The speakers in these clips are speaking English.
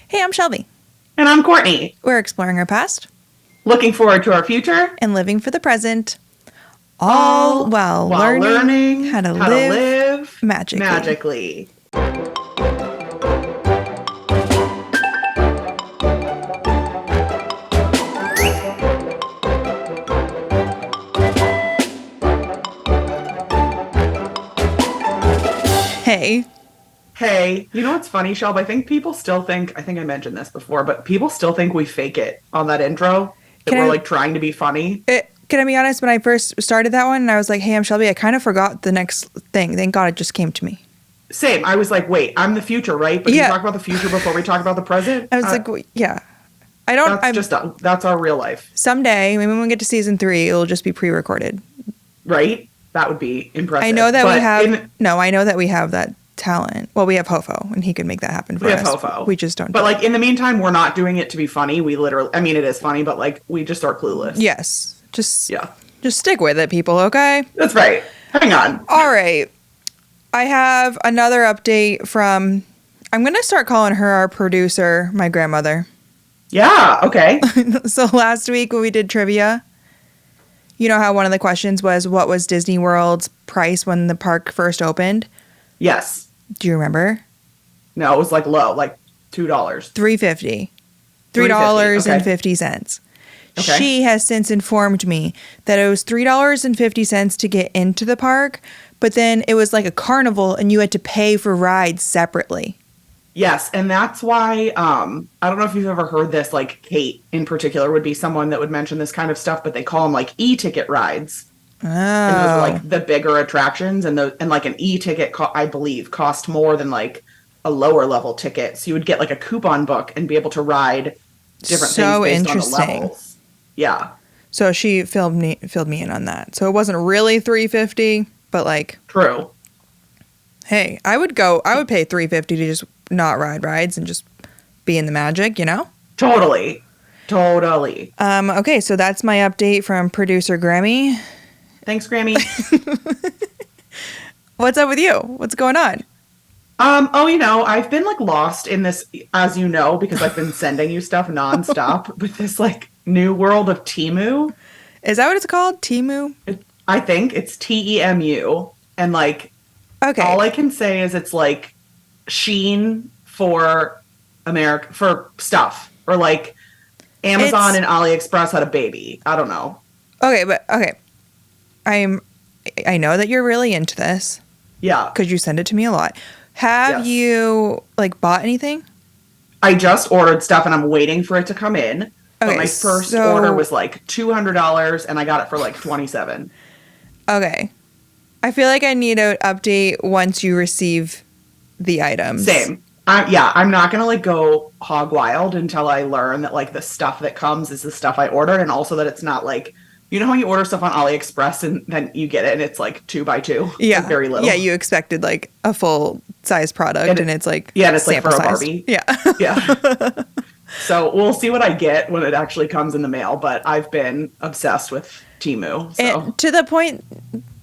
Hey, I'm Shelby. And I'm Courtney. We're exploring our past Looking forward to our future. and living for the present, all All while while learning learning how to how to live live magically. magically. Hey, Hey, you know what's funny, Shelb? I think people still think, I think I mentioned this before, but people still think we fake it on that intro, that Can we're I- like trying to be funny. can I be honest? When I first started that one, and I was like, hey, I'm Shelby, I kind of forgot the next thing. Thank God it just came to me. Same. I was like, wait, I'm the future, right? But Yeah. you talk about the future before we talk about the present? I was like, yeah. I don't, That's our real life, someday, maybe when we get to season 3, it'll just be pre-recorded. right? That would be impressive. I know that But we have, I know that we have that talent. Well, we have Hofo, and he could make that happen for We us. have Hofo. We just don't. But like in the meantime, we're not doing it to be funny. We literally, I mean, it is funny, but like we just are clueless. Yes. Just Yeah. Just stick with it, people, okay? That's right. Hang on. All right. I have another update from, I'm going to start calling her our producer, my grandmother. Yeah. Okay. So last week when we did trivia, you know how one of the questions was, what was Disney World's price when the park first opened? Yes. Do you remember? No, it was like low, like $2. $3.50. $3.50, $3.50. Okay. She has since informed me that it was $3.50 to get into the park, but then it was like a carnival and you had to pay for rides separately. Yes, and that's why I don't know if you've ever heard this. Like Kate in particular would be someone that would mention this kind of stuff, but they call them like e-ticket rides. Oh. And those are like the bigger attractions, and like an e-ticket, I believe, cost more than like a lower level ticket. So you would get like a coupon book and be able to ride different So things based interesting. on the levels. Yeah, So she filled me in on that. So it wasn't really $3.50, but like, true. hey, I would pay $3.50 to just not ride rides and just be in the magic, you know? Totally. Okay, so that's my update from producer Grammy. Thanks, Grammy. What's up with you? What's going on? I've been like lost in this, as you know, because I've been sending you stuff nonstop with this like new world of Temu. Is that what it's called? Temu? I think it's TEMU. And like, Okay. all I can say is it's like Shein for America, for stuff, or like Amazon and AliExpress had a baby. I don't know. Okay. I know that you're really into this Yeah. because you send it to me a lot. Have Yes. you like bought anything? I just ordered stuff and I'm waiting for it to come in. But Okay, my first so- order was like $200 and I got it for like $27. Okay. I feel like I need an update once you receive the items. Same. I'm not gonna like go hog wild until I learn that like the stuff that comes is the stuff I ordered, and also that it's not like, you know how you order stuff on AliExpress and then you get it and it's like 2x2. Yeah. Like very little. Yeah, you expected like a full size product and it's like and it's like for sample a size. Barbie. Yeah. Yeah. So we'll see what I get when it actually comes in the mail, but I've been obsessed with Temu. So And to the point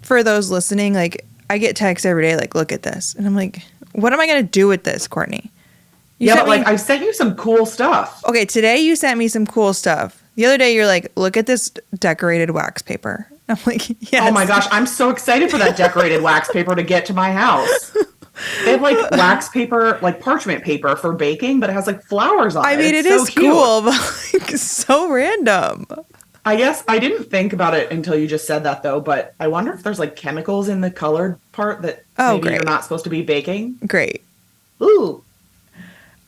for those listening, like I get texts every day like, look at this. And I'm like, what am I going to do with this, Courtney? You yeah, sent but like me- I sent you some cool stuff. Okay, today you sent me some cool stuff. The other day you're like, look at this decorated wax paper. I'm like, yes. Oh my gosh, I'm so excited for that decorated wax paper to get to my house. They have like wax paper, like parchment paper for baking, but it has like flowers on it. I mean, It's it so is cute. cool, but like so random. I guess I didn't think about it until you just said that though, but I wonder if there's like chemicals in the colored part that maybe great. you're not supposed to be baking. Great. Ooh.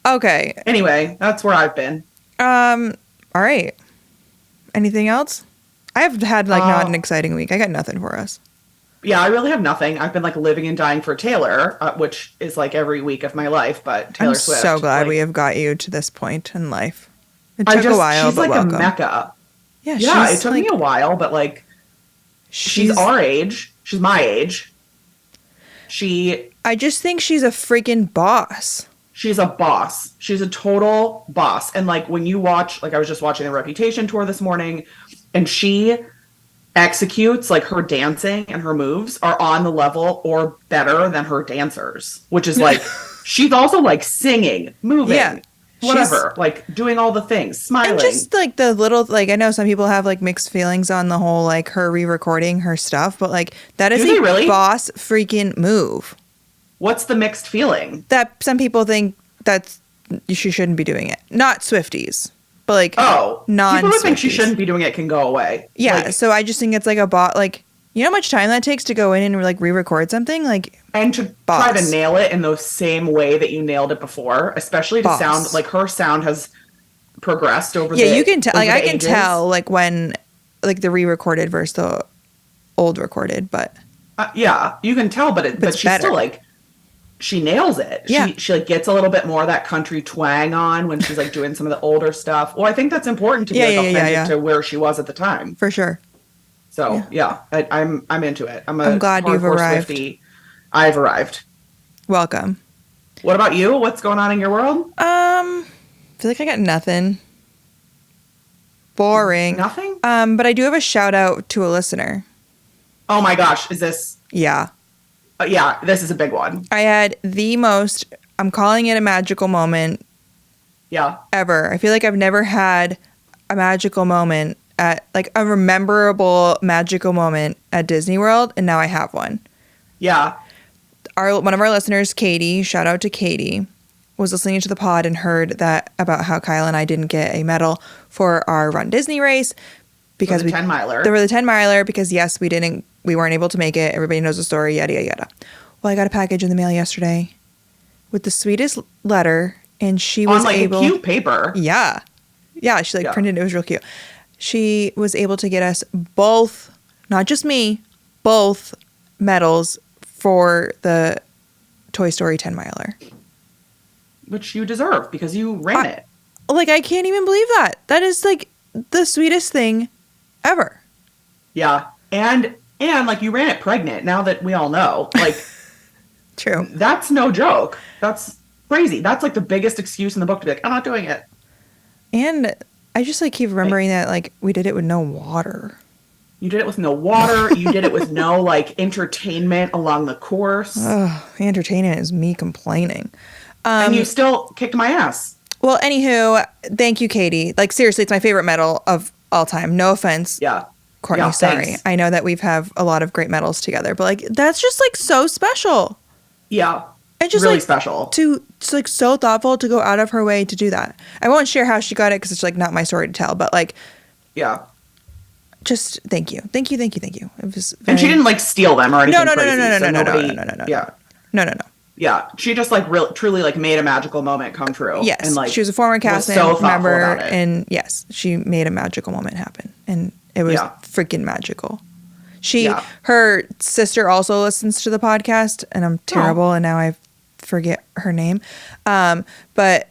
Okay. Anyway, that's where I've been. All right. Anything else? I have had like not an exciting week. I got nothing for us. Yeah, I really have nothing. I've been like living and dying for Taylor, which is like every week of my life, but Taylor I'm Swift. so glad like, we have got you to this point in life. It took a while, she's but like welcome. a mecca. Yeah, Yeah, she's it took like, me a while, but like she's our age. She's my age. I just think she's a freaking boss. She's a boss. She's a total boss. And like when you watch, like I was just watching the Reputation tour this morning, and she executes like her dancing and her moves are on the level or better than her dancers, which is like she's also like singing, moving. Yeah. whatever, like doing all the things, smiling. And just like the little, like I know some people have like mixed feelings on the whole like her re-recording her stuff, but like that is a really? boss freaking move. What's the mixed feeling? That some people think that's she shouldn't be doing it. Not Swifties, but like non-Swifties. People who think she shouldn't be doing it can go away. Yeah, like, so I just think it's like a bot. Like you know how much time that takes to go in and like re-record something, like and to try to nail it in the same way that you nailed it before, especially to sound like her sound has progressed over. Yeah, you can tell. Like I can tell like when like the re-recorded versus the old recorded, but yeah, you can tell. But she's better. Still like. She nails it. Yeah. She like gets a little bit more of that country twang on when she's like doing some of the older stuff. Well, I think that's important to be authentic to where she was at the time. For sure. So I'm into it. I'm glad you've arrived. Swiftie. I've arrived. Welcome. What about you? What's going on in your world? I feel like I got nothing. Boring. Nothing? But I do have a shout out to a listener. Oh my gosh, is this? Yeah. Yeah, this is a big one. I had the most, I'm calling it a magical moment. Yeah. Ever. I feel like I've never had a magical moment at, like, a rememberable magical moment at Disney World, and now I have one. Yeah. One of our listeners, Katie, shout out to Katie, was listening to the pod and heard that about how Kyle and I didn't get a medal for our Run Disney race because the 10-miler. They were the 10-miler because yes, we weren't able to make it. Everybody knows the story, yada, yada, yada. Well, I got a package in the mail yesterday with the sweetest letter, and she was able... On, like, cute paper. Yeah. Yeah, she, printed it. It was real cute. She was able to get us both, not just me, both medals for the Toy Story 10-miler. Which you deserve, because you ran it. Like, I can't even believe that. That is, like, the sweetest thing ever. Yeah. And like you ran it pregnant, now that we all know. Like true. That's no joke. That's crazy. That's like the biggest excuse in the book to be like, I'm not doing it. And I just like keep remembering that like we did it with no water. You did it with no water. You did it with no like entertainment along the course. Oh, the entertainment is me complaining. And you still kicked my ass. Well, anywho, thank you, Katie. Like seriously, it's my favorite medal of all time. No offense. Yeah. Courtney, sorry. Thanks. I know that we've have a lot of great medals together, but like that's just like so special. Yeah. And just really like special. It's like so thoughtful to go out of her way to do that. I won't share how she got it because it's like not my story to tell, but like yeah. Just thank you. Thank you. It was and she didn't like steal them or anything. No. Yeah. No. Yeah, she just like truly like made a magical moment come true. Yes, and like she was a former cast member, and yes, she made a magical moment happen, and it was freaking magical. Her sister also listens to the podcast, and I'm terrible, and now I forget her name. But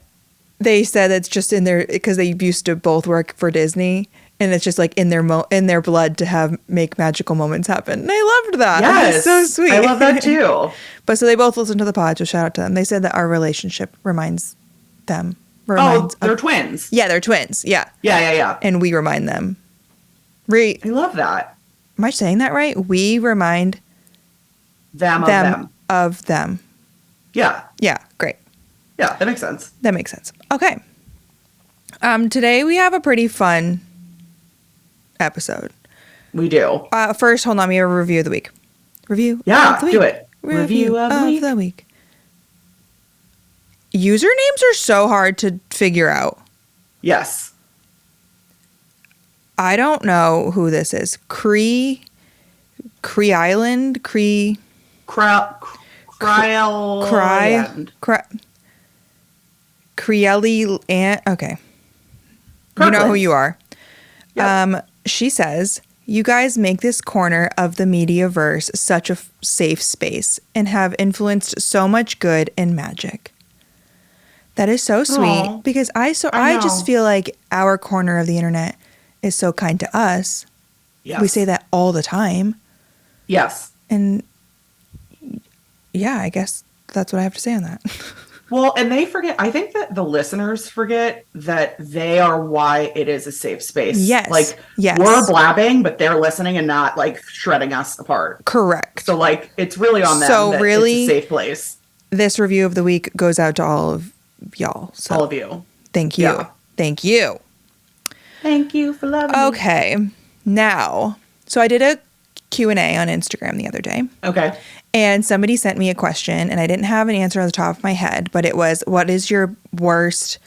they said it's just in their because they used to both work for Disney. And it's just like in their blood to make magical moments happen. And I loved that. Yes. So sweet. I love that too. But so they both listen to the pod, so shout out to them. They said that our relationship reminds them. They're twins. Yeah, they're twins. Yeah. Yeah. And we remind them. I love that. Am I saying that right? We remind them of them. Yeah. Yeah, great. Yeah, that makes sense. Okay. Today we have a pretty fun episode. We do. First, hold on. We have a review of the week. Review of the week. Do it. Review of the week. Usernames are so hard to figure out. Yes. I don't know who this is. Cree Island? Cree... Creelli Ant. Okay. You know who you are. Yep. She says, you guys make this corner of the Mediaverse such a safe space and have influenced so much good and magic. That is so sweet because I just feel like our corner of the internet is so kind to us. Yes. We say that all the time. Yes. And yeah, I guess that's what I have to say on that. Well, and they forget, I think that the listeners forget that they are why it is a safe space. Yes. Like, we're blabbing, but they're listening and not, like, shredding us apart. Correct. So, like, it's really on them that it's a safe place. This review of the week goes out to all of y'all. So. All of you. Thank you. Yeah. Thank you. Thank you for loving me. Okay. Now, so I did a Q&A on Instagram the other day. Okay. And somebody sent me a question, and I didn't have an answer on the top of my head, but it was, what is your worst,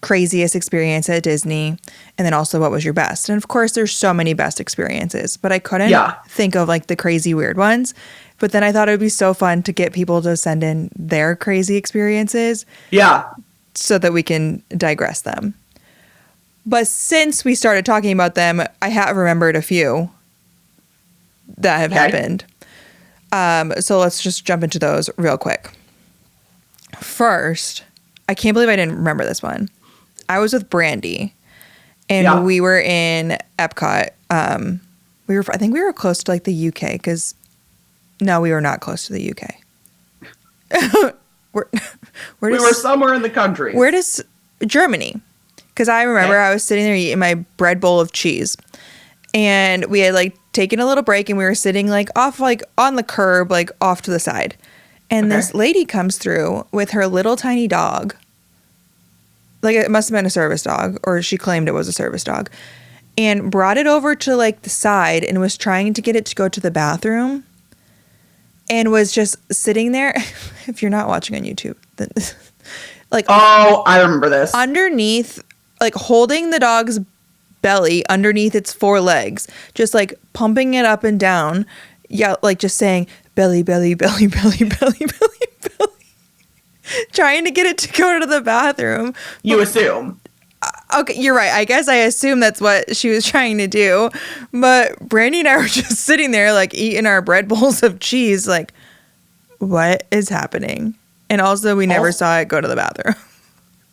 craziest experience at Disney? And then also, what was your best? And of course, there's so many best experiences, but I couldn't think of like the crazy weird ones. But then I thought it would be so fun to get people to send in their crazy experiences. Yeah. So that we can digress them. But since we started talking about them, I have remembered a few that have happened. So let's just jump into those real quick. First, I can't believe I didn't remember this one. I was with Brandy, and we were in Epcot. I think we were close to like the UK, because no, we were not close to the UK. We were somewhere in the country. Where does Germany? Because I remember I was sitting there eating my bread bowl of cheese, and we had like taken a little break, and we were sitting like off, like on the curb, like off to the side. And this lady comes through with her little tiny dog. Like, it must have been a service dog, or she claimed it was a service dog, and brought it over to like the side and was trying to get it to go to the bathroom, and was just sitting there. If you're not watching on YouTube, then like, oh, I remember this. Underneath, like holding the dog's belly underneath its four legs, just like pumping it up and down. Yeah, like just saying belly, belly, belly, belly, belly, belly, belly. Trying to get it to go to the bathroom. You assume. Okay, you're right. I guess I assume that's what she was trying to do. But Brandy and I were just sitting there like eating our bread bowls of cheese, like, what is happening? And also, we never saw it go to the bathroom.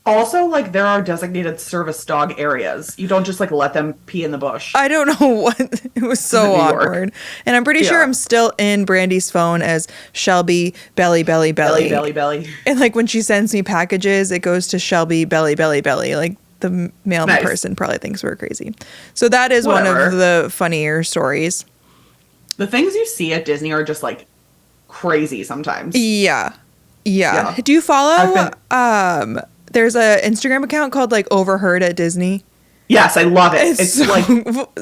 Also, like, there are designated service dog areas. You don't just, like, let them pee in the bush. I don't know what. It was so awkward. And I'm pretty sure I'm still in Brandy's phone as Shelby Belly, Belly, Belly. Belly, belly, belly. And, like, when she sends me packages, it goes to Shelby Belly, Belly, Belly. Like, the mail person probably thinks we're crazy. So that is one of the funnier stories. The things you see at Disney are just, like, crazy sometimes. Yeah. Do you follow... There's a Instagram account called like Overheard at Disney. Yes, I love it. It's so, like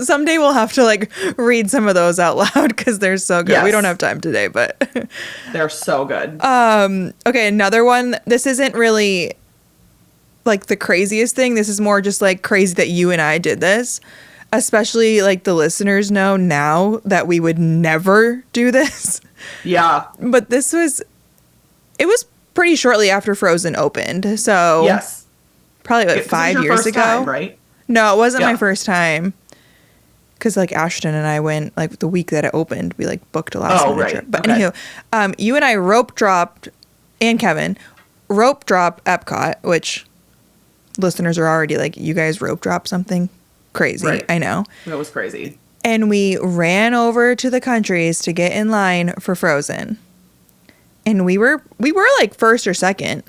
someday we'll have to like read some of those out loud because they're so good. Yes. We don't have time today, but they're so good. Okay, another one. This isn't really like the craziest thing. This is more just like crazy that you and I did this. Especially like the listeners know now that we would never do this. Yeah. But it was pretty shortly after Frozen opened, so yes, probably like 5 years ago. Time, right? No, it wasn't my first time. Because like Ashton and I went like the week that it opened. We like booked a last minute trip. But anywho, you and I rope dropped, and Kevin rope drop Epcot, which listeners are already like, you guys rope drop something crazy. Right. I know. It was crazy. And we ran over to the countries to get in line for Frozen. And we were like first or second.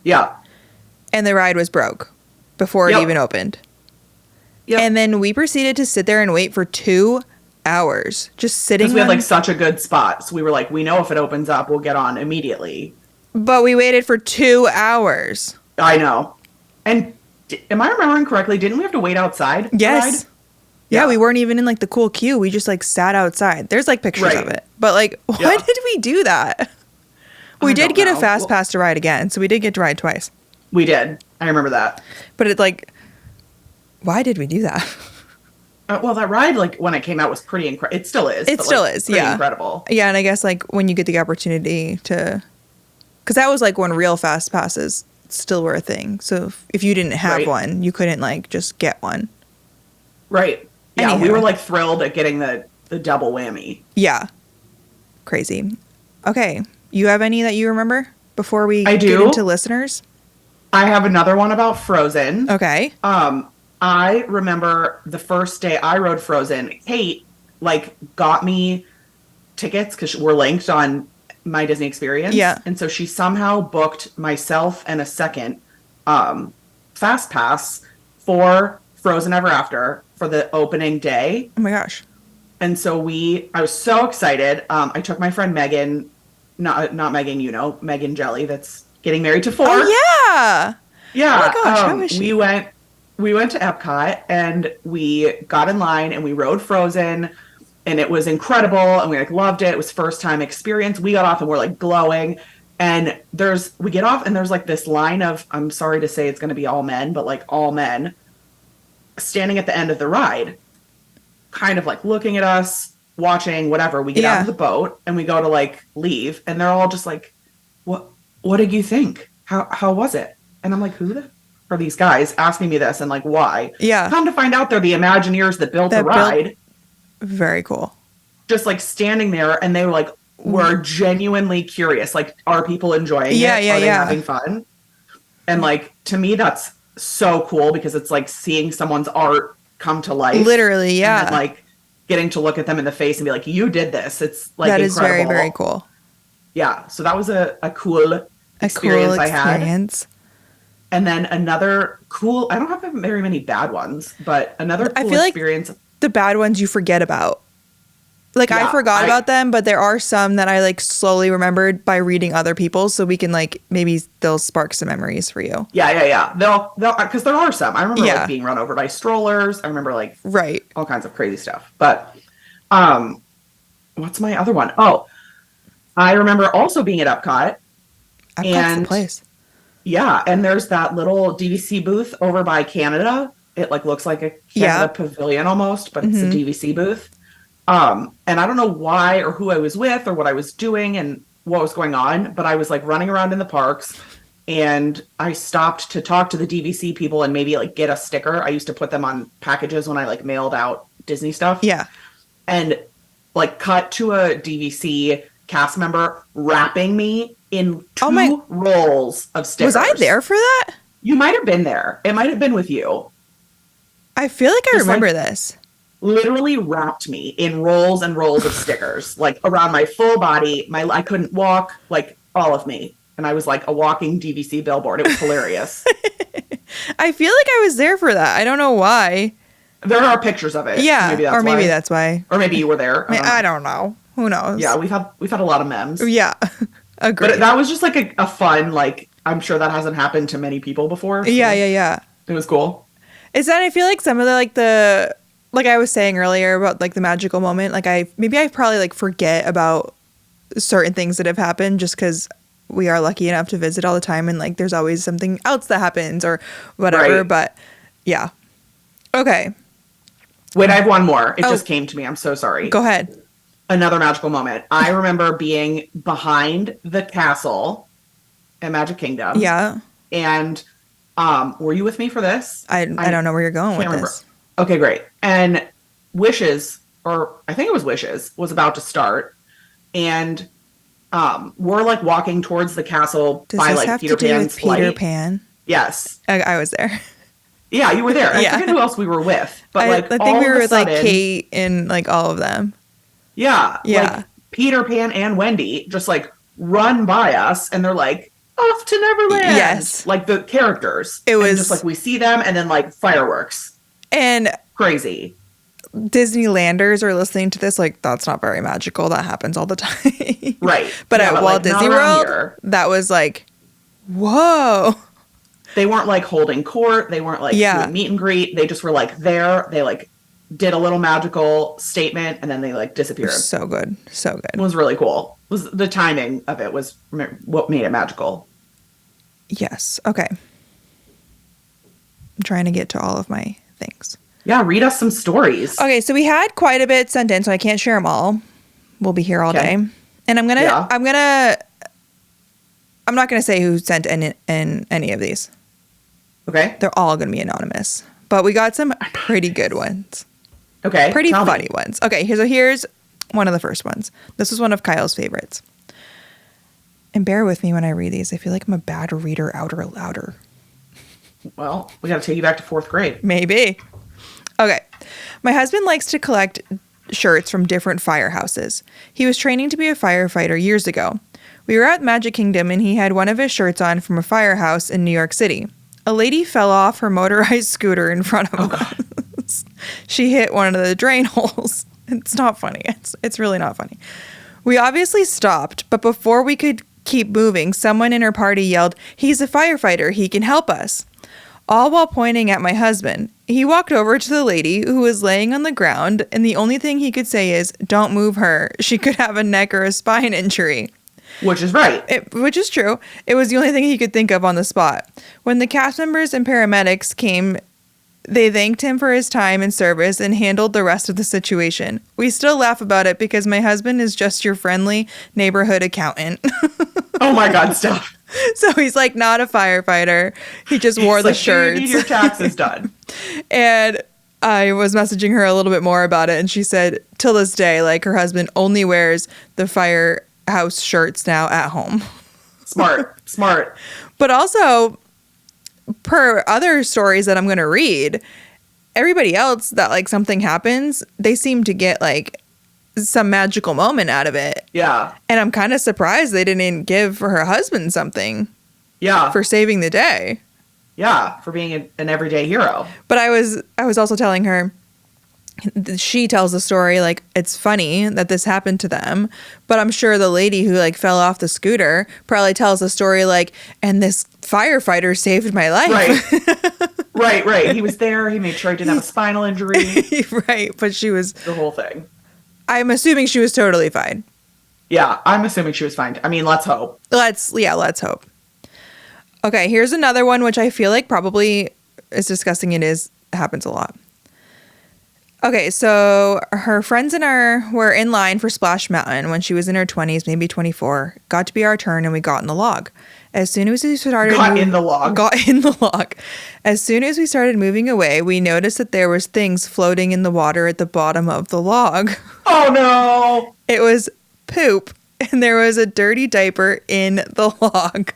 Yeah. And the ride was broke before it even opened. Yep. And then we proceeded to sit there and wait for 2 hours. Just sitting there. Because we had like such a good spot. So we were like, we know if it opens up, we'll get on immediately. But we waited for 2 hours. I know. And am I remembering correctly? Didn't we have to wait outside? Yes. Yeah, we weren't even in like the cool queue. We just like sat outside. There's like pictures of it. But like, why did we do that? We did get a fast pass to ride again, so we did get to ride twice. We did. I remember that. But it's like, why did we do that? Well, that ride, like, when it came out was pretty incredible. It still is. It still is, yeah. Incredible. Yeah, and I guess, like, when you get the opportunity to... Because that was, like, when real fast passes still were a thing. So if you didn't have one, you couldn't, like, just get one. Right. Yeah, we were, like, thrilled at getting the double whammy. Yeah. Crazy. Okay. You have any that you remember before we get into listeners? I have another one about Frozen. Okay. I remember the first day I rode Frozen, Kate, like, got me tickets because we're linked on My Disney Experience. Yeah. And so she somehow booked myself and a second fast pass for Frozen Ever After for the opening day. Oh my gosh. And so I was so excited. I took my friend Megan, not Megan, Megan Jelly, that's getting married to 4. Oh, yeah. Yeah. Oh my gosh, how is she? We went to Epcot and we got in line and we rode Frozen and it was incredible and we like loved it. It was first time experience. We got off and we're like glowing. And we get off and there's like this line of, I'm sorry to say it's going to be all men, but like all men standing at the end of the ride, kind of like looking at us, watching, whatever. We get out of the boat and we go to like leave and they're all just like, what did you think? How was it? And I'm like, who are these guys asking me this and like why? Yeah. Come to find out they're the Imagineers that built the ride. Very cool. Just like standing there and they were like, we're genuinely curious. Like, are people enjoying it? Are they having fun? And like, to me, that's so cool because it's like seeing someone's art come to life. Literally, yeah. And then, like getting to look at them in the face and be like, you did this. It's like that incredible. Is very, very cool. Yeah. So that was a cool experience I had. And then another cool, I don't have very many bad ones, but another cool experience. Like the bad ones you forget about. Like I forgot about them, but there are some that I like slowly remembered by reading other people's, so we can like maybe they'll spark some memories for you. Yeah. They'll because there are some. I remember like being run over by strollers. I remember like all kinds of crazy stuff. But what's my other one? Oh, I remember also being at Epcot. Epcot's the place. Yeah, and there's that little DVC booth over by Canada. It like looks like a Canada pavilion almost, but it's a DVC booth. And I don't know why or who I was with or what I was doing and what was going on, but I was like running around in the parks and I stopped to talk to the DVC people and maybe like get a sticker. I used to put them on packages when I like mailed out Disney stuff. Yeah. And like cut to a DVC cast member wrapping me in two rolls of stickers. Was I there for that? You might have been there. It might have been with you. I feel like I remember this. Literally wrapped me in rolls and rolls of stickers, like around my full body. I couldn't walk, like all of me. And I was like a walking DVC billboard. It was hilarious. I feel like I was there for that. I don't know why. There are pictures of it. Yeah. Maybe that's why. Or maybe you were there. I don't know. Who knows? Yeah, we've had a lot of memes. Yeah. Agreed. But that was just like a fun, like, I'm sure that hasn't happened to many people before. So yeah. It was cool. Is that I feel like some of the like I was saying earlier about like the magical moment, like I probably like forget about certain things that have happened just because we are lucky enough to visit all the time and like there's always something else that happens or whatever. Right. But yeah. Okay. Wait, I have one more. It just came to me. I'm so sorry. Go ahead. Another magical moment. I remember being behind the castle at Magic Kingdom. Yeah. And were you with me for this? I don't know where you're going with this. Okay, great. And Wishes, or I think it was Wishes, was about to start. And we're like walking towards the castle by like Peter Pan's flight. Peter Pan? Yes. I was there. Yeah, you were there. I forget who else we were with. But I think we were with like Kate and like all of them. Yeah. Like Peter Pan and Wendy just like run by us and they're like, off to Neverland. Yes. Like the characters. It was just like we see them and then like fireworks. And crazy. Disneylanders are listening to this like that's not very magical. That happens all the time. Right. But at Walt Disney World, that was like, whoa. They weren't like holding court. They weren't like doing meet and greet. They just were like there. They like did a little magical statement and then they like disappeared. So good. So good. It was really cool. Was the timing of it was what made it magical. Yes. Okay. I'm trying to get to all of my things. Yeah, read us some stories. Okay, so we had quite a bit sent in, so I can't share them all. We'll be here all day. And I'm not gonna say who sent in any of these. Okay. They're all gonna be anonymous. But we got some pretty good ones. Okay. Pretty funny ones. Okay, here's one of the first ones. This was one of Kyle's favorites. And bear with me when I read these. I feel like I'm a bad reader outer louder. Well, we got to take you back to 4th grade. Maybe. Okay. My husband likes to collect shirts from different firehouses. He was training to be a firefighter years ago. We were at Magic Kingdom and he had one of his shirts on from a firehouse in New York City. A lady fell off her motorized scooter in front of us. She hit one of the drain holes. It's not funny. It's really not funny. We obviously stopped, but before we could keep moving, someone in her party yelled, "He's a firefighter. He can help us." all while pointing at my husband. He walked over to the lady who was laying on the ground, and the only thing he could say is, "Don't move her. She could have a neck or a spine injury." Which is right. Which is true. It was the only thing he could think of on the spot. When the cast members and paramedics came, they thanked him for his time and service and handled the rest of the situation. We still laugh about it because my husband is just your friendly neighborhood accountant. Oh my God, stop. So he's like not a firefighter. He just wore the shirts. You need your taxes done. And I was messaging her a little bit more about it, and she said till this day, like, her husband only wears the firehouse shirts now at home. Smart. But also, per other stories that I'm going to read, everybody else that, like, something happens, they seem to get, like, some magical moment out of it. Yeah. And I'm kind of surprised they didn't give her husband something. Yeah. For saving the day. Yeah, for being an everyday hero. But I was also telling her, she tells the story like it's funny that this happened to them, but I'm sure the lady who like fell off the scooter probably tells the story like, and this firefighter saved my life. Right. He was there. He made sure I didn't have a spinal injury. Right, but she was the whole thing. I'm assuming she was totally fine. Yeah, I'm assuming she was fine. I mean, let's hope. Let's hope. Okay, here's another one which I feel like probably, as disgusting it happens a lot. Okay, so her friends and I were in line for Splash Mountain when she was in her 20s, maybe 24. Got to be our turn and we got in the log. As soon as we started... Got in the log. As soon as we started moving away, we noticed that there was things floating in the water at the bottom of the log. Oh, no! It was poop, and there was a dirty diaper in the log.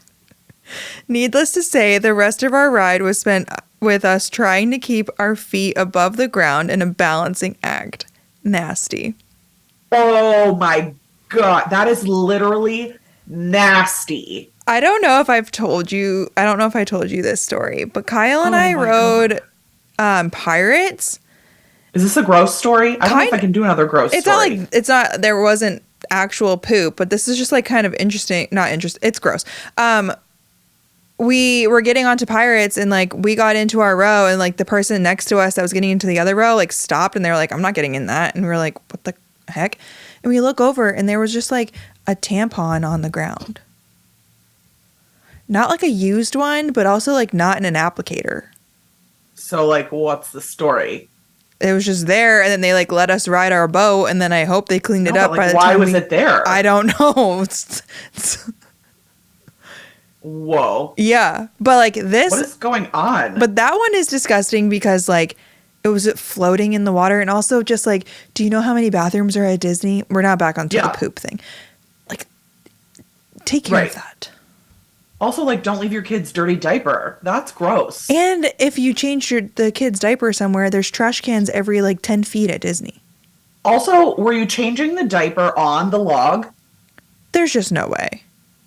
Needless to say, the rest of our ride was spent with us trying to keep our feet above the ground in a balancing act. Nasty. Oh my God. That is literally nasty. I don't know if I told you this story, but Kyle and I rode Pirates. Is this a gross story? I don't know if I can do another gross story. There wasn't actual poop, but this is just like kind of interesting. Not interesting. It's gross. We were getting onto Pirates and like we got into our row and like the person next to us that was getting into the other row like stopped and they were like, "I'm not getting in that." And we were like, "What the heck?" And we look over and there was just like a tampon on the ground. Not like a used one, but also like not in an applicator. So like what's the story? It was just there and then they like let us ride our boat and then I hope they cleaned it up by the time. Why was it there? I don't know. Whoa. Yeah. But like this... What is going on? But that one is disgusting because like it was floating in the water and also just like, do you know how many bathrooms are at Disney? We're not back onto the poop thing. Like, take care of that. Also, like, don't leave your kid's dirty diaper. That's gross. And if you change the kid's diaper somewhere, there's trash cans every like 10 feet at Disney. Also, were you changing the diaper on the log? There's just no way.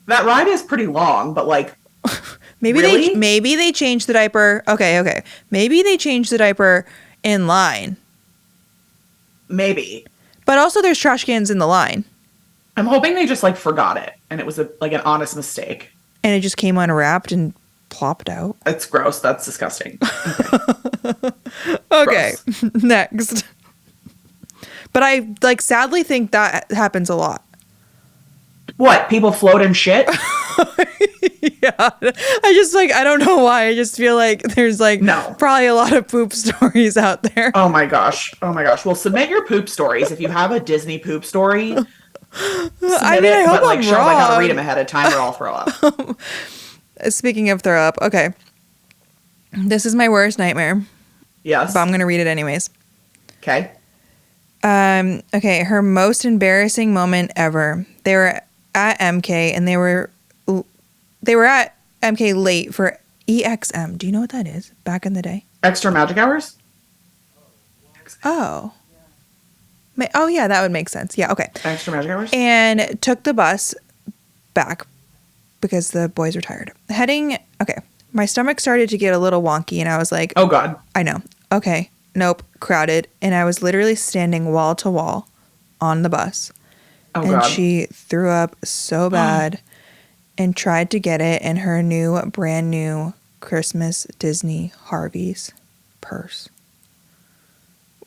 That ride is pretty long, but like, maybe they changed the diaper. Okay. Maybe they changed the diaper in line. Maybe. But also there's trash cans in the line. I'm hoping they just like forgot it and it was like an honest mistake. And it just came unwrapped and plopped out. It's gross. That's disgusting. Okay. Next. But I like sadly think that happens a lot. What? People float in shit? Yeah. I don't know why. I just feel like there's like probably a lot of poop stories out there. Oh my gosh. Well, submit your poop stories. If you have a Disney poop story, I hope I'm wrong. I gotta read them ahead of time or I'll throw up. Speaking of throw up, okay. This is my worst nightmare. Yes. But I'm gonna read it anyways. Okay. Okay, her most embarrassing moment ever. They were at MK and they were at MK late for EXM. Do you know what that is? Back in the day. Extra magic hours? Oh. Oh, yeah, that would make sense. Yeah, okay. Extra magic hours? And took the bus back because the boys were tired. Okay, my stomach started to get a little wonky and I was like... Oh, God. I know. Okay, nope, crowded. And I was literally standing wall to wall on the bus. Oh, and God. she threw up so bad and tried to get it in her brand new Christmas Disney Harvey's purse.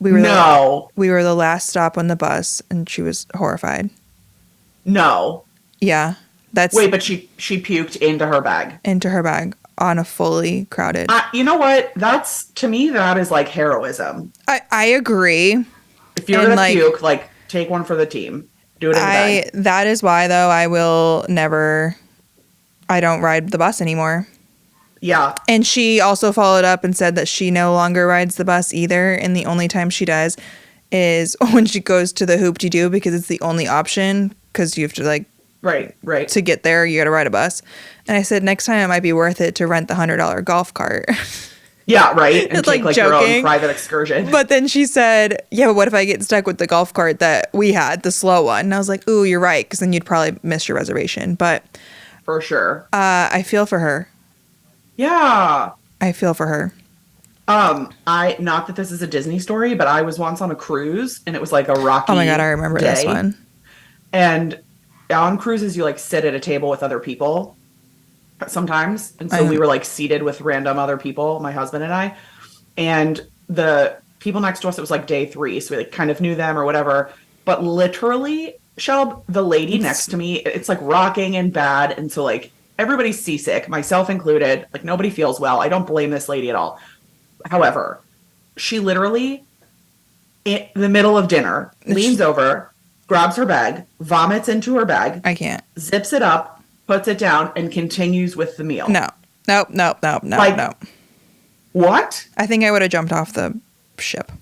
We were the last stop on the bus, and she was horrified. No. Yeah. Wait, but she puked into her bag. Into her bag on a fully crowded. You know what? To me, that is like heroism. I agree. If you're going to puke, like, take one for the team. Do it in the bag. That is why, though, I don't ride the bus anymore. Yeah. And she also followed up and said that she no longer rides the bus either. And the only time she does is when she goes to the hoop-de-doo, because it's the only option, because you have to, like, Right. to get there, you got to ride a bus. And I said, next time it might be worth it to rent the $100 golf cart. Yeah, right. And take like joking. Your own private excursion. But then she said, yeah, but what if I get stuck with the golf cart that we had, the slow one? And I was like, ooh, you're right, because then you'd probably miss your reservation. But for sure. I feel for her. Yeah. I feel for her. Not that this is a Disney story, but I was once on a cruise and it was like a rocky Oh my God, I remember day. this one. And on cruises, you like sit at a table with other people sometimes. And so we were like seated with random other people, my husband and I. And the people next to us, it was like day 3. So we like kind of knew them or whatever. But literally, Shelb, the lady next to me, it's like rocking and bad. And so like everybody's seasick, myself included. Like nobody feels well. I don't blame this lady at all. However, she literally, in the middle of dinner, leans over, grabs her bag, vomits into her bag. I can't. Zips it up, puts it down, and continues with the meal. No. Nope. What? I think I would have jumped off the ship.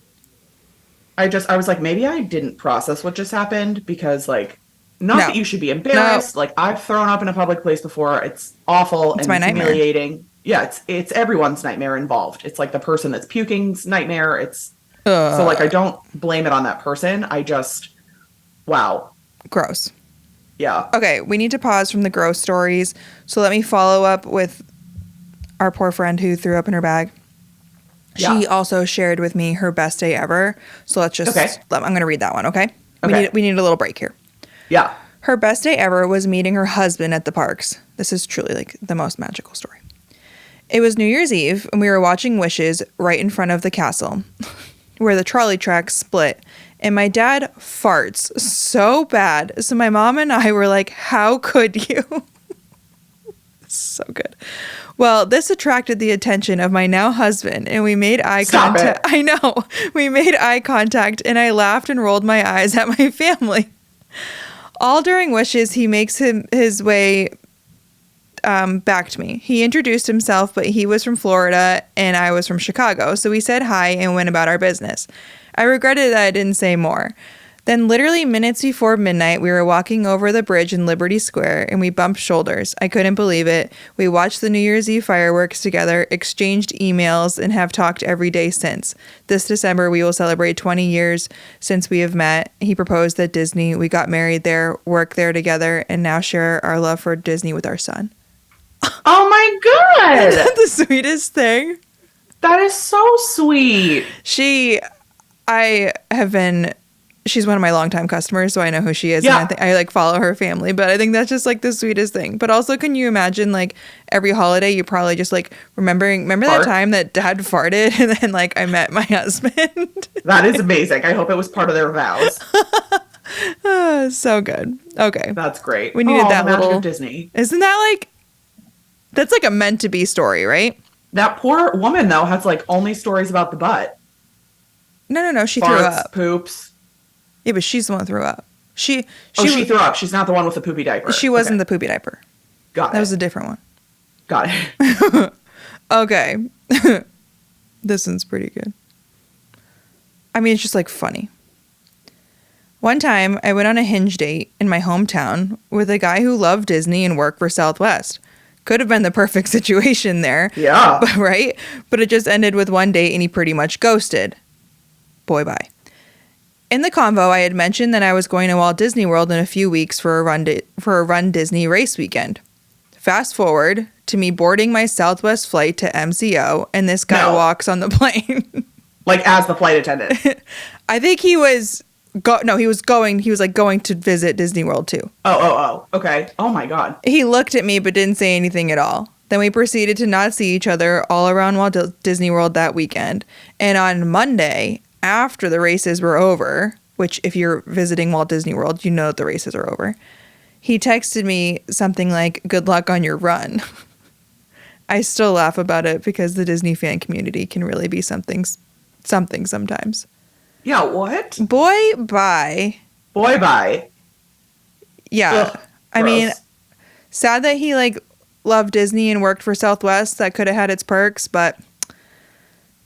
I was like, maybe I didn't process what just happened because, like, not that you should be embarrassed. Like, I've thrown up in a public place before. It's awful and humiliating. Yeah, it's everyone's nightmare involved. It's like the person that's puking's nightmare. So like I don't blame it on that person. I just wow. Gross. Yeah. Okay, we need to pause from the gross stories. So let me follow up with our poor friend who threw up in her bag. Yeah. She also shared with me her best day ever. So let's just I'm going to read that one, okay? We need a little break here. Yeah. Her best day ever was meeting her husband at the parks. This is truly like the most magical story. It was New Year's Eve, and we were watching Wishes right in front of the castle, where the trolley tracks split. And my dad farts so bad. So my mom and I were like, how could you? So good. Well, this attracted the attention of my now husband, and we made eye contact. I know. We made eye contact, and I laughed and rolled my eyes at my family. All during Wishes, he makes his way back to me. He introduced himself, but he was from Florida and I was from Chicago. So we said hi and went about our business. I regretted that I didn't say more. Then literally minutes before midnight, we were walking over the bridge in Liberty Square and we bumped shoulders. I couldn't believe it. We watched the New Year's Eve fireworks together, exchanged emails, and have talked every day since. This December, we will celebrate 20 years since we have met. He proposed at Disney. We got married there, worked there together, and now share our love for Disney with our son. Oh my God! Isn't that the sweetest thing? That is so sweet. She's one of my longtime customers, so I know who she is. Yeah. And I like follow her family, but I think that's just like the sweetest thing. But also, can you imagine like every holiday you probably just like remember that time that dad farted and then like I met my husband? That is amazing. I hope it was part of their vows. So good. Okay. That's great. We needed that little Disney. Isn't that like, that's like a meant to be story, right? That poor woman though has like only stories about the butt. No. She Farts, threw up. Poops. Yeah, but she's the one who threw up. She threw up. She's not the one with the poopy diaper. She wasn't the poopy diaper. Got it. That was a different one. Got it. Okay. This one's pretty good. I mean, it's just like funny. One time, I went on a Hinge date in my hometown with a guy who loved Disney and worked for Southwest. Could have been the perfect situation there. Yeah. Right? But it just ended with one date and he pretty much ghosted. Boy, bye. In the convo, I had mentioned that I was going to Walt Disney World in a few weeks for a Run Disney race weekend. Fast forward to me boarding my Southwest flight to MCO, and this guy walks on the plane. Like as the flight attendant. I think he was going to visit Disney World too. Oh. Okay. Oh my God. He looked at me but didn't say anything at all. Then we proceeded to not see each other all around Walt Disney World that weekend. And on Monday, after the races were over, which if you're visiting Walt Disney World, you know that the races are over, he texted me something like, "Good luck on your run." I still laugh about it because the Disney fan community can really be something sometimes. Yeah, what? Boy, bye. Boy, bye. Yeah. Ugh, I mean, sad that he loved Disney and worked for Southwest. That could have had its perks, but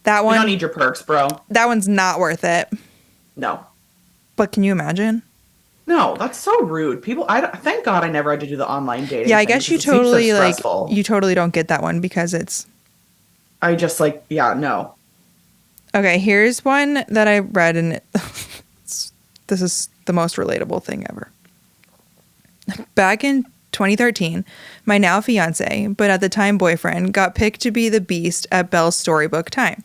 that one... You don't need your perks, bro. That one's not worth it. No. But can you imagine? No, that's so rude. People, thank God I never had to do the online dating. Yeah, I guess you totally you totally don't get that one because it's... I just no. Okay, here's one that I read and this is the most relatable thing ever. Back in 2013, my now fiance, but at the time boyfriend, got picked to be the Beast at Belle's Storybook Time.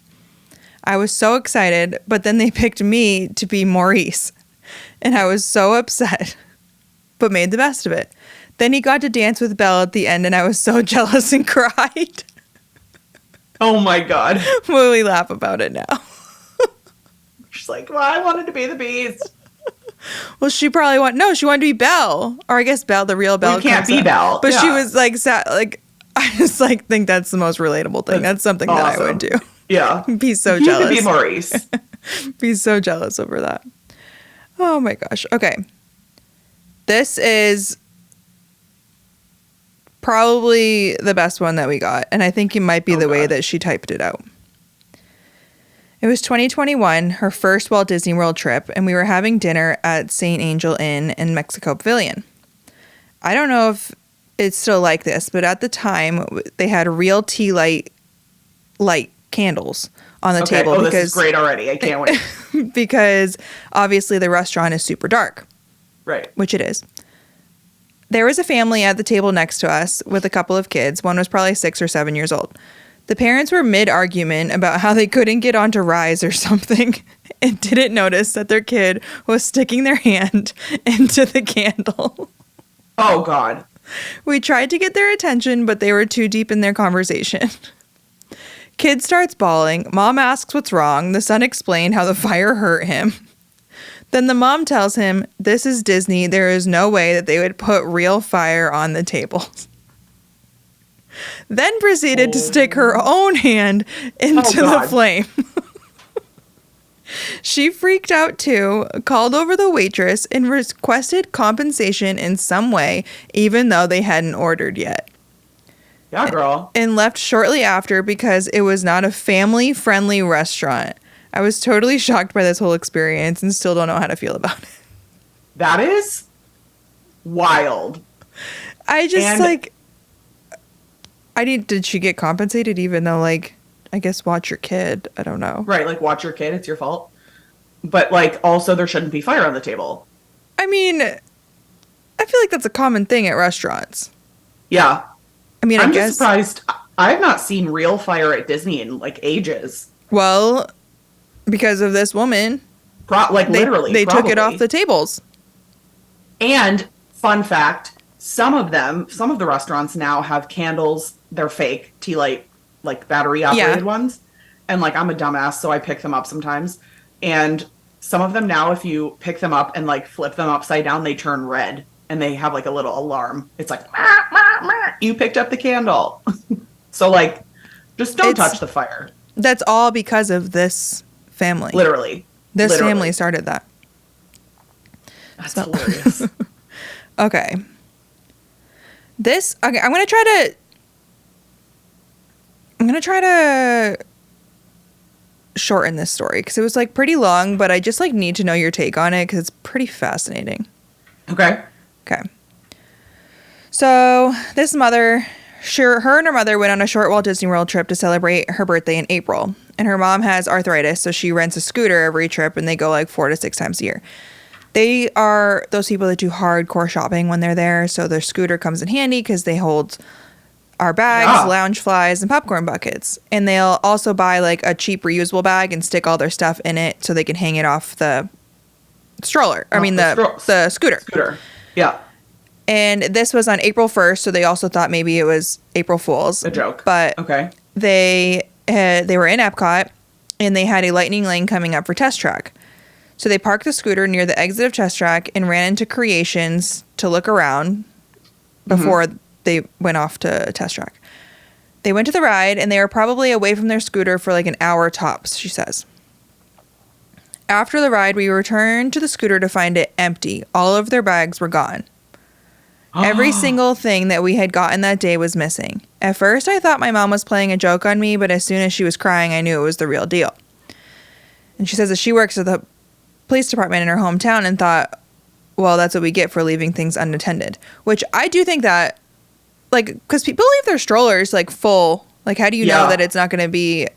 I was so excited, but then they picked me to be Maurice. And I was so upset, but made the best of it. Then he got to dance with Belle at the end, and I was so jealous and cried. Oh my God. We laugh about it now. She's like, well, I wanted to be the Beast. Well, she wanted to be Belle. Or I guess Belle, the real Belle. You can't be Belle. But she was sad. I just think that's the most relatable thing. That's something awesome. That I would do. Yeah. Be so jealous. You could be Maurice. Be so jealous over that. Oh my gosh. Okay. This is probably the best one that we got. And I think it might be the way that she typed it out. It was 2021, her first Walt Disney World trip, and we were having dinner at St. Angel Inn in Mexico Pavilion. I don't know if it's still like this, but at the time, they had real tea light candles on the table. This is great already. I can't wait. Because obviously the restaurant is super dark. Right. Which it is. There was a family at the table next to us with a couple of kids. One was probably 6 or 7 years old. The parents were mid-argument about how they couldn't get onto Rise or something and didn't notice that their kid was sticking their hand into the candle. Oh, God. We tried to get their attention, but they were too deep in their conversation. Kid starts bawling. Mom asks what's wrong. The son explained how the fire hurt him. Then the mom tells him, this is Disney. There is no way that they would put real fire on the tables. Then proceeded to stick her own hand into the flame. She freaked out too, called over the waitress, and requested compensation in some way, even though they hadn't ordered yet. Yeah, girl. And left shortly after because it was not a family-friendly restaurant. I was totally shocked by this whole experience and still don't know how to feel about it. That is wild. I just did she get compensated even though I guess watch your kid? I don't know. Right, watch your kid, it's your fault. But also there shouldn't be fire on the table. I mean, I feel like that's a common thing at restaurants. Yeah. I mean, I'm just surprised. I've not seen real fire at Disney in ages. Well, because of this woman. Literally. They took it off the tables. And fun fact, some of the restaurants now have candles. They're fake tea light, battery operated ones. And I'm a dumbass, so I pick them up sometimes. And some of them now, if you pick them up and flip them upside down, they turn red. And they have a little alarm. It's "Mah, mah, mah, you picked up the candle." So just don't touch the fire. That's all because of this family. Literally. This family started that. That's hilarious. Okay. I'm going to try to shorten this story because it was pretty long, but I just need to know your take on it because it's pretty fascinating. Okay. Okay. So this mother, her and her mother went on a short Walt Disney World trip to celebrate her birthday in April. And her mom has arthritis, so she rents a scooter every trip and they go 4 to 6 times a year. They are those people that do hardcore shopping when they're there. So their scooter comes in handy because they hold our bags, lounge flies, and popcorn buckets. And they'll also buy a cheap reusable bag and stick all their stuff in it so they can hang it off the stroller. The scooter. Yeah. And this was on April 1st, so they also thought maybe it was April Fool's. A joke. But okay. They were in Epcot, and they had a lightning lane coming up for Test Track. So they parked the scooter near the exit of Test Track and ran into Creations to look around before they went off to Test Track. They went to the ride, and they were probably away from their scooter for like an hour tops, she says. After the ride, we returned to the scooter to find it empty. All of their bags were gone. Every single thing that we had gotten that day was missing. At first, I thought my mom was playing a joke on me, but as soon as she was crying, I knew it was the real deal. And she says that she works at the police department in her hometown and thought, well, that's what we get for leaving things unattended. Which I do think that, like, because people leave their strollers, like, full. Like, how do you know that it's not going to be,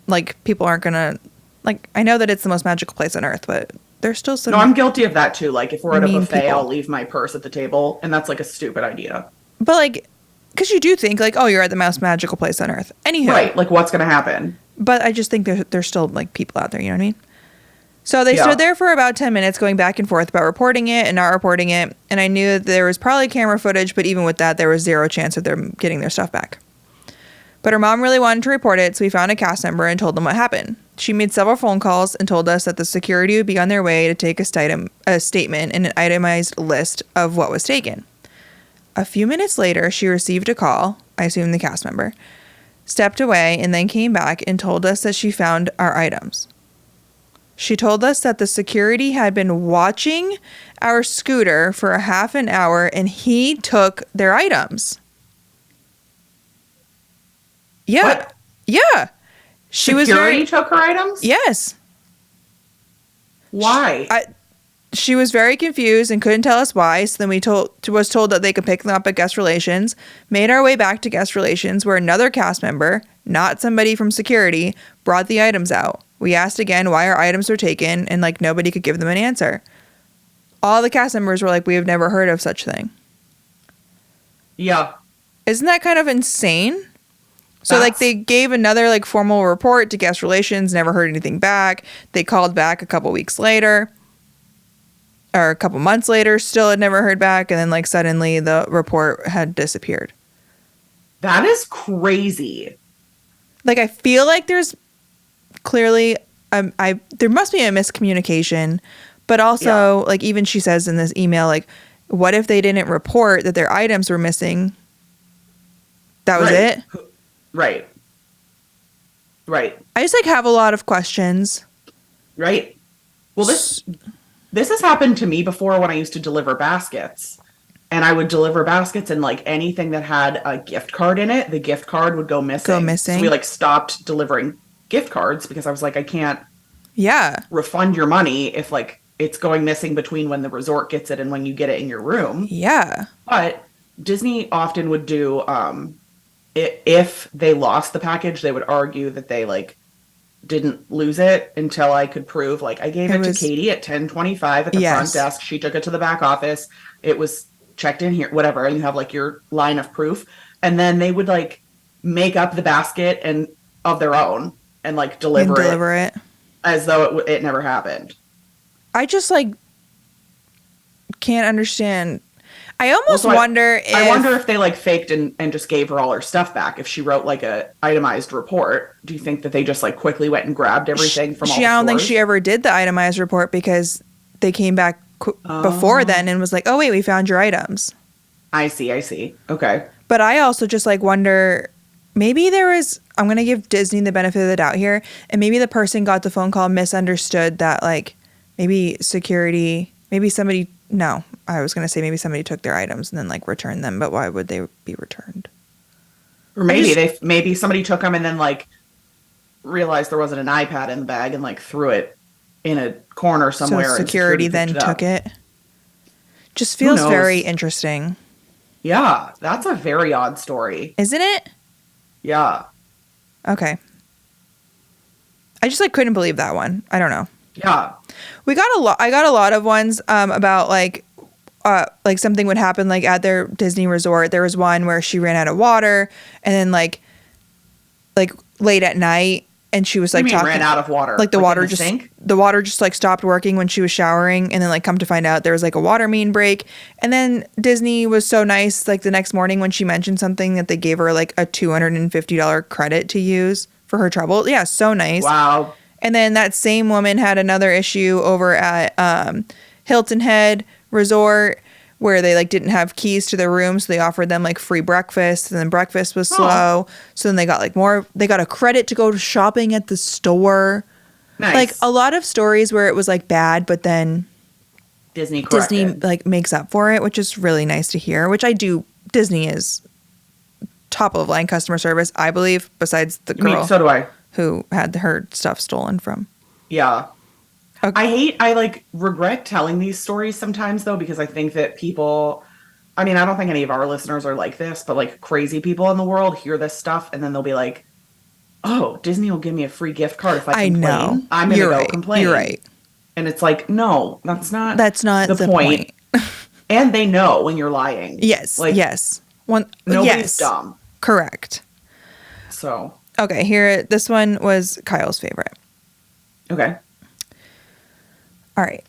like, people aren't going to, like, I know that it's the most magical place on earth, but there's still some... No, I'm guilty of that, too. Like, if we're at a buffet, I'll leave my purse at the table, and that's, like, a stupid idea. But, like, because you do think, like, oh, you're at the most magical place on earth. Anywho. Right, like, what's going to happen? But I just think there's still, like, people out there, you know what I mean? So they stood there for about 10 minutes going back and forth about reporting it and not reporting it. And I knew that there was probably camera footage, but even with that, there was zero chance of them getting their stuff back. But her mom really wanted to report it, so we found a cast member and told them what happened. She made several phone calls and told us that the security would be on their way to take a statement and an itemized list of what was taken. A few minutes later, she received a call, I assume the cast member, stepped away, and then came back and told us that she found our items. She told us that the security had been watching our scooter for a half an hour and he took their items. Yeah. What? Yeah. Security took her items? Yes. Why? She was very confused and couldn't tell us why. So then was told that they could pick them up at guest relations, made our way back to guest relations where another cast member, not somebody from security, brought the items out. We asked again why our items were taken, and, like, nobody could give them an answer. All the cast members were like, we have never heard of such thing. Yeah. Isn't that kind of insane? So, like, they gave another, like, formal report to guest relations, never heard anything back. They called back a couple weeks later, or a couple months later, still had never heard back, and then, like, suddenly the report had disappeared. That is crazy. Like, I feel like there's clearly there must be a miscommunication, but also like even she says in this email, like, what if they didn't report that their items were missing? That was it? Right. I just, like, have a lot of questions. Right. Well, this has happened to me before when I used to deliver baskets. And I would deliver baskets, and, like, anything that had a gift card in it, the gift card would go missing. So we, like, stopped delivering gift cards because I was like, I can't refund your money if, like, it's going missing between when the resort gets it and when you get it in your room. Yeah. But Disney often would do, if they lost the package, they would argue that they, like, didn't lose it until I could prove, like, I gave it to Katie at 10:25 at the front desk. She took it to the back office. It was checked in here, whatever. And you have, like, your line of proof. And then they would, like, make up the basket and of their own and, like, deliver it as though it never happened. I just, like, can't understand. I almost wonder if they, like, faked and just gave her all her stuff back. If she wrote, like, a itemized report, do you think that they just, like, quickly went and grabbed everything from all the stores? I don't think she ever did the itemized report because they came back before then and was like, oh, wait, we found your items. I see. Okay. But I also just, like, wonder, maybe I'm going to give Disney the benefit of the doubt here, and maybe the person got the phone call misunderstood that, like, maybe somebody took their items and then, like, returned them, but why would they be returned? Or maybe somebody took them and then, like, realized there wasn't an iPad in the bag and, like, threw it in a corner somewhere. So security then took it. Just feels very interesting. Yeah, that's a very odd story. Isn't it? Yeah. Okay. I just, like, couldn't believe that one. I don't know. Yeah. I got a lot of ones about, like something would happen, like, at their Disney resort. There was one where she ran out of water, and then, like late at night, and she was like talking, ran out of water. Like the water just like stopped working when she was showering, and then like come to find out there was like a water main break. And then Disney was so nice, like the next morning when she mentioned something, that they gave her like a $250 credit to use for her trouble. Yeah, so nice. Wow. And then that same woman had another issue over at Hilton Head Resort, where they like didn't have keys to their room, so they offered them like free breakfast, and then breakfast was slow. So then they got like they got a credit to go shopping at the store. Nice. Like a lot of stories where it was like bad, but then Disney like makes up for it, which is really nice to hear, which I do. Disney is top of line customer service, I believe, besides the girl so do I. Who had her stuff stolen from. Yeah. Okay. I like regret telling these stories sometimes though, because I think that people, I mean, I don't think any of our listeners are like this, but like crazy people in the world hear this stuff and then they'll be like, oh, Disney will give me a free gift card if I complain. Know. I'm going to go complain. You're right. And it's like, no, that's not the point. And they know when you're lying. Yes. Like, yes. Nobody's dumb. Correct. So. Okay, this one was Kyle's favorite. Okay. All right.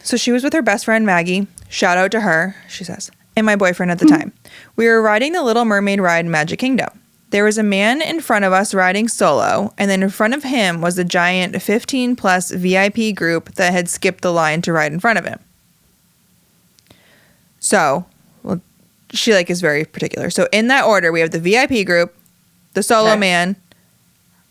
So she was with her best friend, Maggie. Shout out to her, she says, and my boyfriend at the time. We were riding the Little Mermaid ride in Magic Kingdom. There was a man in front of us riding solo, and then in front of him was a giant 15-plus VIP group that had skipped the line to ride in front of him. So, well, she like is very particular. So in that order, we have the VIP group, the solo man,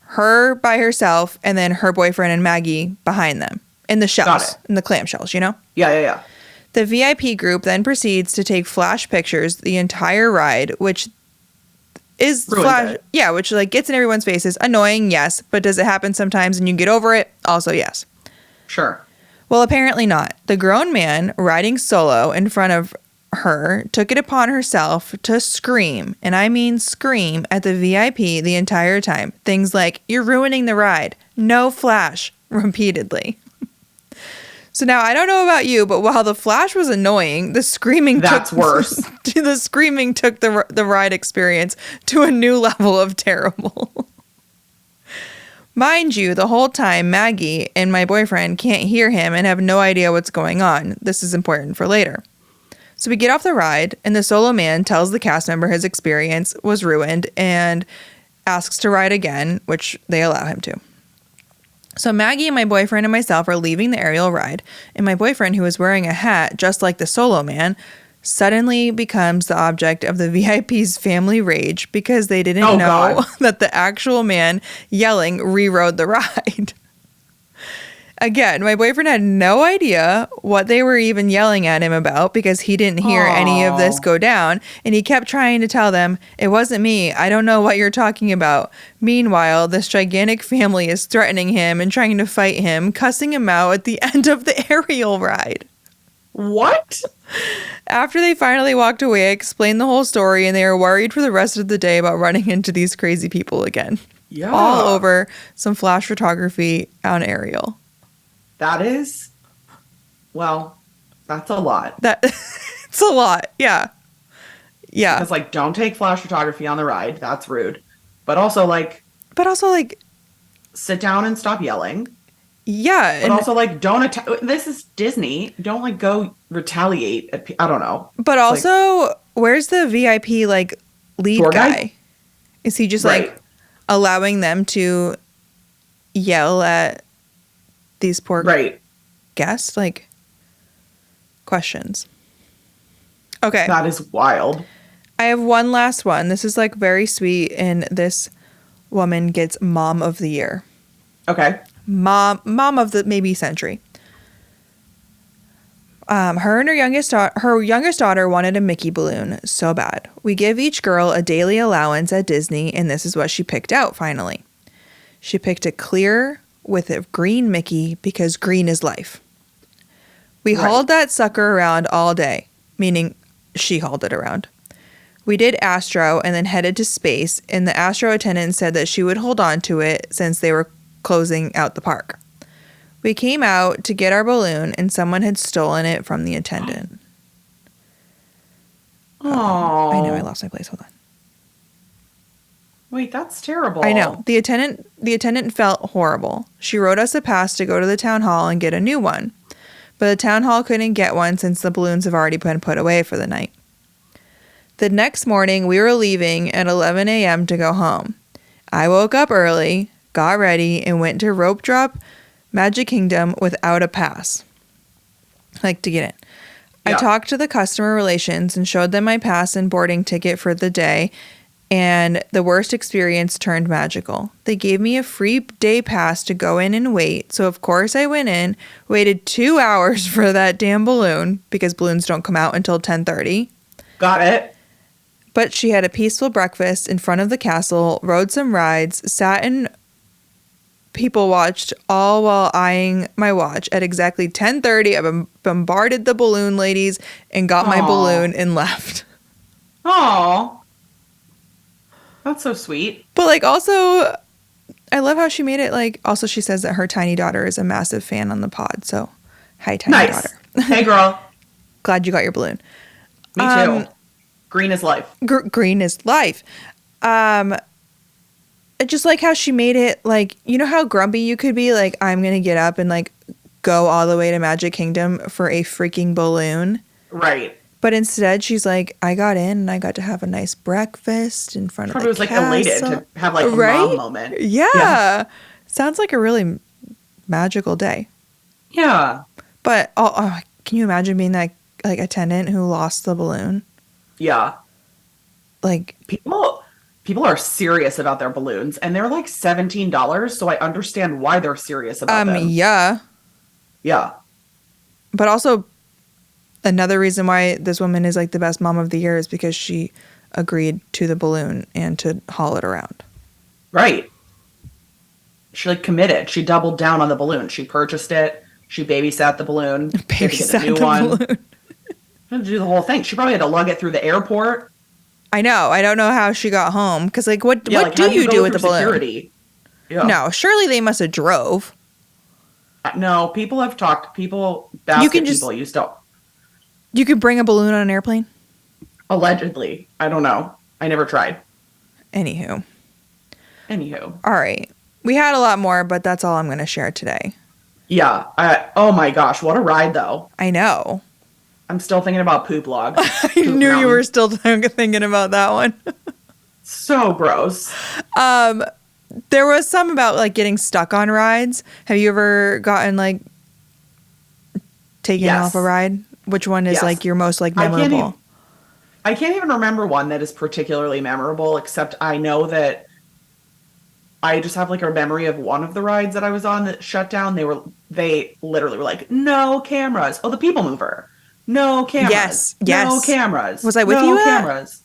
her by herself, and then her boyfriend and Maggie behind them. In the shells, in the clamshells, you know? Yeah. The VIP group then proceeds to take flash pictures the entire ride, which is which like gets in everyone's faces. Annoying, yes, but does it happen sometimes and you get over it? Also, yes. Sure. Well, apparently not. The grown man riding solo in front of her took it upon herself to scream, and I mean scream, at the VIP the entire time. Things like, "You're ruining the ride. No flash," repeatedly. So now I don't know about you, but while the flash was annoying, the screaming worse. The screaming took the ride experience to a new level of terrible. Mind you, the whole time Maggie and my boyfriend can't hear him and have no idea what's going on. This is important for later. So we get off the ride, and the solo man tells the cast member his experience was ruined and asks to ride again, which they allow him to. So Maggie and my boyfriend and myself are leaving the aerial ride, and my boyfriend, who is wearing a hat just like the solo man, suddenly becomes the object of the VIP's family rage because they didn't know that the actual man yelling rerode the ride. Again, my boyfriend had no idea what they were even yelling at him about because he didn't hear any of this go down, and he kept trying to tell them, "It wasn't me. I don't know what you're talking about." Meanwhile, this gigantic family is threatening him and trying to fight him, cussing him out at the end of the aerial ride. What? After they finally walked away, I explained the whole story, and they were worried for the rest of the day about running into these crazy people again. Yeah. All over some flash photography on aerial. That is, well, that's a lot. It's a lot, yeah. Yeah. Because, like, don't take flash photography on the ride. That's rude. But also, like... sit down and stop yelling. Yeah. But also, like, don't... this is Disney. Don't, like, go retaliate. I don't know. But also, where's the VIP, like, lead guy? Is he just, like, allowing them to yell at these poor guests? Like, questions. Okay. That is wild. I have one last one. This is like very sweet, and this woman gets Mom of the Year. Okay. Mom of the maybe century. Her and her youngest daughter wanted a Mickey balloon so bad. We give each girl a daily allowance at Disney, and this is what she picked out finally. She picked a clear with a green Mickey because green is life. We hauled that sucker around all day, meaning she hauled it around. We did Astro and then headed to space, and the Astro attendant said that she would hold on to it since they were closing out the park. We came out to get our balloon, and someone had stolen it from the attendant. Oh, I know, I lost my place. Hold on. Wait, that's terrible. I know. The attendant felt horrible. She wrote us a pass to go to the town hall and get a new one. But the town hall couldn't get one since the balloons have already been put away for the night. The next morning, we were leaving at 11 a.m. to go home. I woke up early, got ready, and went to Rope Drop Magic Kingdom without a pass. Like, to get in. Yeah. I talked to the customer relations and showed them my pass and boarding ticket for the day, and the worst experience turned magical. They gave me a free day pass to go in and wait, so of course I went in, waited 2 hours for that damn balloon, because balloons don't come out until 10:30. Got it. But she had a peaceful breakfast in front of the castle, rode some rides, sat and people watched, all while eyeing my watch. At exactly 10:30, I bombarded the balloon ladies and got my balloon and left. Aww. That's so sweet. But, like, also, I love how she made it, like, also she says that her tiny daughter is a massive fan on the pod. So, hi, tiny daughter. Hey, girl. Glad you got your balloon. Me too. Green is life. Green is life. I just like how she made it, like, you know how grumpy you could be? Like, I'm going to get up and, like, go all the way to Magic Kingdom for a freaking balloon. Right. But instead, she's like, I got in and I got to have a nice breakfast in front of the castle. Probably was, like, elated to have, like, a mom moment. Yeah. Sounds like a really magical day. Yeah. But, can you imagine being that, like, attendant who lost the balloon? Yeah. Like, people are serious about their balloons, and they're like $17, so I understand why they're serious about them. Yeah. Yeah. But also, another reason why this woman is like the best mom of the year is because she agreed to the balloon and to haul it around. Right. She, like, committed. She doubled down on the balloon. She purchased it. She babysat the balloon. Babysat the balloon. To do the whole thing. She probably had to lug it through the airport. I know. I don't know how she got home. Because, like, what do you do with the balloon? Security? Yeah. No, surely they must have drove. No, people have talked. People used to. You could bring a balloon on an airplane? Allegedly. I don't know. I never tried. Anywho. All right. We had a lot more, but that's all I'm going to share today. Yeah. Oh, my gosh. What a ride, though. I know. I'm still thinking about Poop Log. I knew you were still thinking about that one. So gross. There was some about, like, getting stuck on rides. Have you ever gotten, like, taken off a ride? Which one is, like, your most, like, memorable? I can't even remember one that is particularly memorable, except I know that I just have, like, a memory of one of the rides that I was on that shut down. They literally were like, no cameras. Oh, the People Mover. No cameras. Yes. No cameras. Was I with you? No cameras.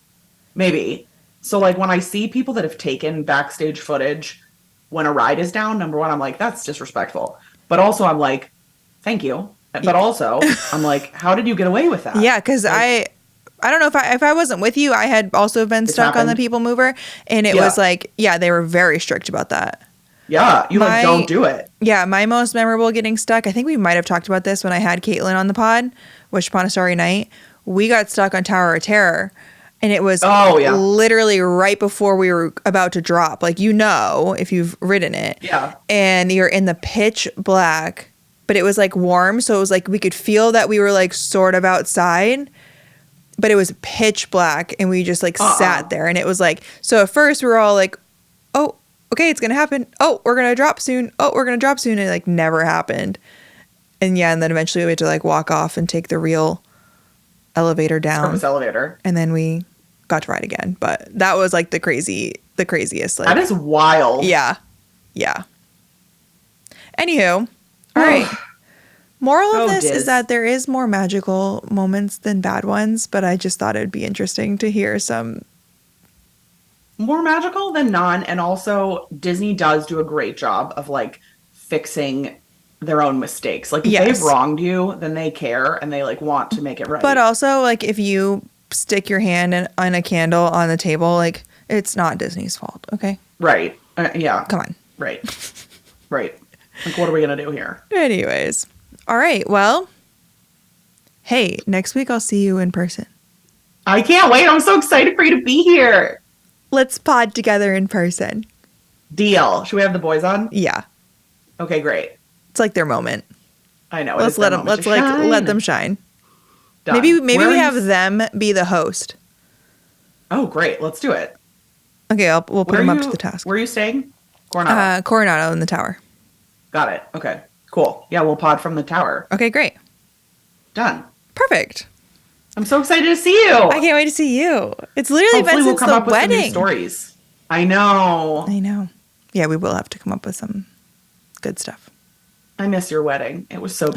Maybe. So, like, when I see people that have taken backstage footage when a ride is down, number one, I'm like, that's disrespectful. But also, I'm like, thank you. But also, I'm like, how did you get away with that? Yeah, because like, I don't know if I wasn't with you, I had also been stuck on the People Mover, and it was like, they were very strict about that. Yeah, don't do it. Yeah, my most memorable getting stuck, I think we might have talked about this when I had Caitlin on the pod, Wish Upon a Starry Night. We got stuck on Tower of Terror, and it was literally right before we were about to drop. Like, if you've ridden it. Yeah. And you're in the pitch black, but it was, like, warm, so it was, like, we could feel that we were, like, sort of outside, but it was pitch black, and we just, like, sat there, and it was, like, so at first we were all, like, oh, okay, it's gonna happen. Oh, we're gonna drop soon. Oh, we're gonna drop soon. And it, like, never happened. And and then eventually we had to, like, walk off and take the real elevator down. Service elevator. And then we got to ride again. But that was, like, the craziest. Like, that is wild. Yeah. Yeah. Anywho, all right. Moral of this is that there is more magical moments than bad ones, but I just thought it would be interesting to hear some. More magical than none, and also Disney does do a great job of, like, fixing their own mistakes. Like, if they've wronged you, then they care and they, like, want to make it right. But also, like, if you stick your hand on a candle on the table, like, it's not Disney's fault, okay? Right. Yeah. Come on. Right. Right. Like, what are we gonna do here? Anyways. All right. Well, hey, next week I'll see you in person. I can't wait. I'm so excited for you to be here. let's pod together in person. Deal. Should we have the boys on? Yeah. Okay, great. It's like their moment. I know. Let's let them. Let's let them shine. Done. Maybe we have them be the host. Oh, great. Let's do it. Okay, we'll put them up to the task. Where are you staying? Coronado. Coronado in the tower. Got it. Okay, cool. Yeah, we'll pod from the tower. Okay, great. Done. Perfect. I'm so excited to see you. I can't wait to see you. It's literally been since the wedding. With some new stories. I know. Yeah, we will have to come up with some good stuff. I miss your wedding.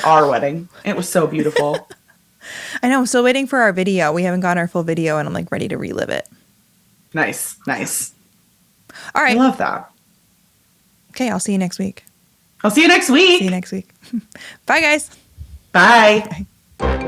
Our wedding. It was so beautiful. I know. I'm still waiting for our video. We haven't gotten our full video, and I'm like ready to relive it. Nice. All right. I love that. Okay, I'll see you next week. I'll see you next week. See you next week. Bye, guys. Bye. Bye.